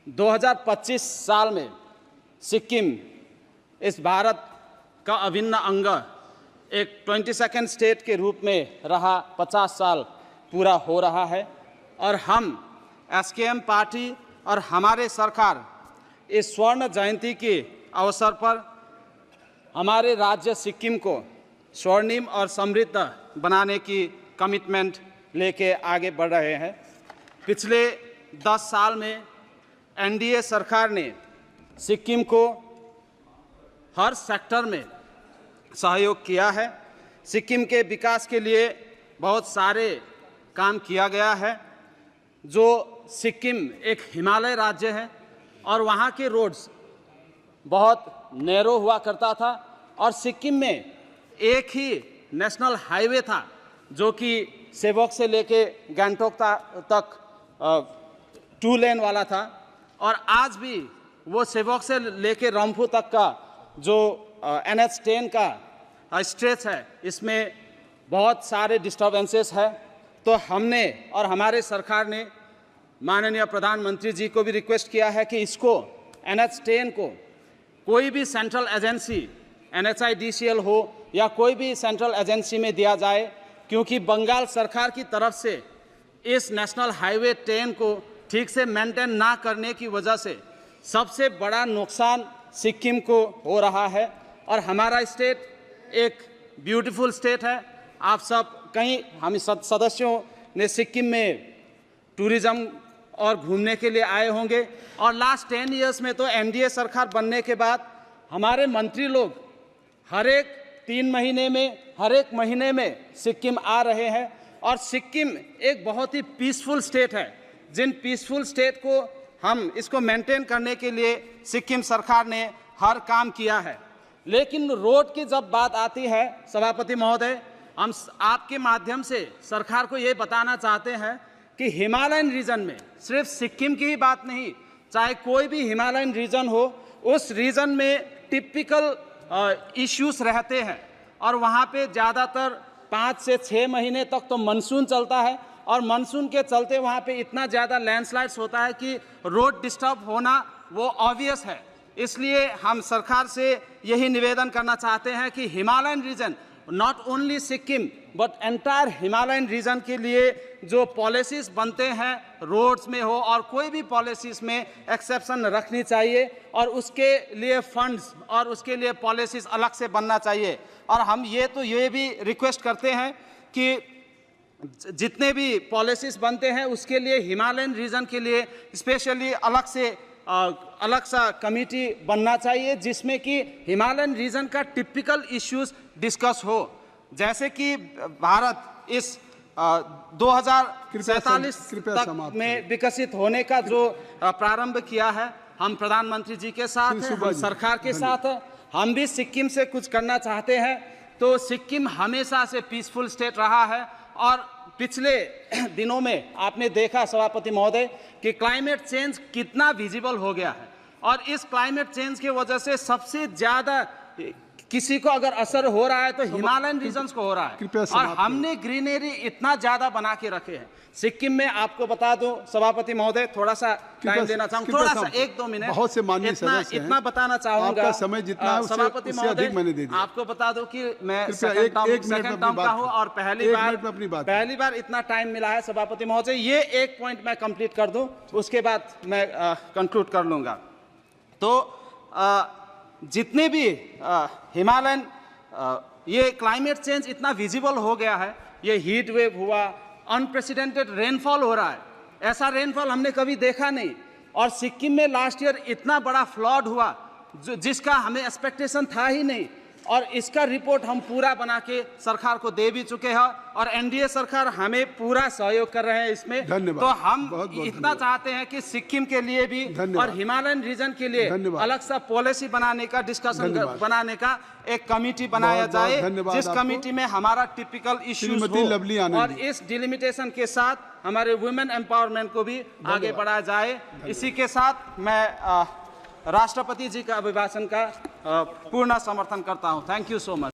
2025 साल में सिक्किम इस भारत का अभिन्न अंग एक 22nd स्टेट के रूप में रहा 50 साल पूरा हो रहा है और हम एसकेएम पार्टी और हमारे सरकार इस स्वर्ण जयंती के अवसर पर हमारे राज्य सिक्किम को स्वर्णिम और समृद्ध बनाने की कमिटमेंट लेके आगे बढ़ रहे हैं। पिछले 10 साल में एनडीए सरकार ने सिक्किम को हर सेक्टर में सहयोग किया है। सिक्किम के विकास के लिए बहुत सारे काम किया गया है। जो सिक्किम एक हिमालय राज्य है और वहाँ के रोड्स बहुत नैरो हुआ करता था और सिक्किम में एक ही नेशनल हाईवे था जो कि सेवक से लेके गंगटोक तक 2 लेन वाला था और आज भी वो सेवक से लेके रंफू तक का जो NH10 का स्ट्रेच है इसमें बहुत सारे डिस्टर्बेंसेस है। तो हमने और हमारे सरकार ने माननीय प्रधानमंत्री जी को भी रिक्वेस्ट किया है कि इसको NH10 को कोई भी सेंट्रल एजेंसी NHIDCL हो या कोई भी सेंट्रल एजेंसी में दिया जाए, क्योंकि बंगाल सरकार की तरफ से इस नेशनल हाईवे 10 को ठीक से मेंटेन ना करने की वजह से सबसे बड़ा नुकसान सिक्किम को हो रहा है। और हमारा स्टेट एक ब्यूटीफुल स्टेट है। आप सब कहीं हम सदस्यों ने सिक्किम में टूरिज़्म और घूमने के लिए आए होंगे और लास्ट 10 इयर्स में तो एनडीए सरकार बनने के बाद हमारे मंत्री लोग हर एक 3 महीने में हर एक महीने में सिक्किम आ रहे हैं और सिक्किम एक बहुत ही पीसफुल स्टेट है। जिन पीसफुल स्टेट को हम इसको मेंटेन करने के लिए सिक्किम सरकार ने हर काम किया है। लेकिन रोड की जब बात आती है सभापति महोदय, हम आपके माध्यम से सरकार को ये बताना चाहते हैं कि हिमालयन रीजन में सिर्फ सिक्किम की ही बात नहीं, चाहे कोई भी हिमालयन रीजन हो, उस रीजन में टिपिकल इश्यूज रहते हैं और वहाँ पे ज़्यादातर 5 से 6 महीने तक तो मानसून चलता है और मानसून के चलते वहाँ पे इतना ज़्यादा लैंडस्लाइड्स होता है कि रोड डिस्टर्ब होना वो ऑब्वियस है। इसलिए हम सरकार से यही निवेदन करना चाहते हैं कि Himalayan region, not only Sikkim but entire Himalayan region के लिए जो पॉलिसीज़ बनते हैं रोड्स में हो और कोई भी पॉलिसीज़ में एक्सेप्शन रखनी चाहिए और उसके लिए फंड्स और उसके लिए पॉलिसीज़ अलग से बनना चाहिए। और हम ये भी रिक्वेस्ट करते हैं कि जितने भी पॉलिसीज़ बनते हैं उसके लिए हिमालयन रीजन के लिए स्पेशली अलग सा कमेटी बनना चाहिए जिसमें कि हिमालयन रीजन का टिपिकल इश्यूज डिस्कस हो। जैसे कि भारत इस 2047 तक में विकसित होने का जो प्रारंभ किया है, हम प्रधानमंत्री जी के साथ हैं, हम सरकार के साथ हैं, हम भी सिक्किम से कुछ करना चाहते हैं। तो सिक्किम हमेशा से पीसफुल स्टेट रहा है और पिछले दिनों में आपने देखा सभापति महोदय कि क्लाइमेट चेंज कितना विजिबल हो गया है और इस क्लाइमेट चेंज की वजह से सबसे ज़्यादा किसी को अगर असर हो रहा है तो हिमालयन रीजन्स को हो रहा है और हमने ग्रीनरी इतना ज़्यादा बना के रखे हैं सिक्किम में। आपको बता दूं सभापति महोदय, थोड़ा सा टाइम देना चाहूँगा, थोड़ा सा 1-2 मिनट, बहुत से माननीय सदस्य हैं, इतना बताना चाहूँगा। आपका समय जितना है सभापति महोदय, आपको बता दूं कि मैं सेकंड टर्म का हूँ और पहली बार इतना टाइम मिला है सभापति महोदय। ये एक पॉइंट मैं कंप्लीट कर दूं, उसके बाद मैं कंक्लूड कर लूँगा। तो जितने भी हिमालयन ये क्लाइमेट चेंज इतना विजिबल हो गया है, ये हीट वेव हुआ, अनप्रेसिडेंटेड रेनफॉल हो रहा है, ऐसा रेनफॉल हमने कभी देखा नहीं। और सिक्किम में लास्ट ईयर इतना बड़ा फ्लड हुआ जिसका हमें एक्सपेक्टेशन था ही नहीं और इसका रिपोर्ट हम पूरा बना के सरकार को दे भी चुके हैं और एनडीए सरकार हमें पूरा सहयोग कर रहे हैं इसमें। तो हम इतना चाहते हैं कि सिक्किम के लिए भी और हिमालयन रीजन के लिए अलग सा पॉलिसी बनाने का डिस्कशन बनाने का एक कमेटी बनाया जाए जिस कमेटी में हमारा टिपिकल इश्यूज हो और इस डिलिमिटेशन के साथ हमारे वुमेन एम्पावरमेंट को भी आगे बढ़ाया जाए। इसी के साथ मैं राष्ट्रपति जी का अभिभाषण का पूर्ण समर्थन करता हूं। Thank you so much.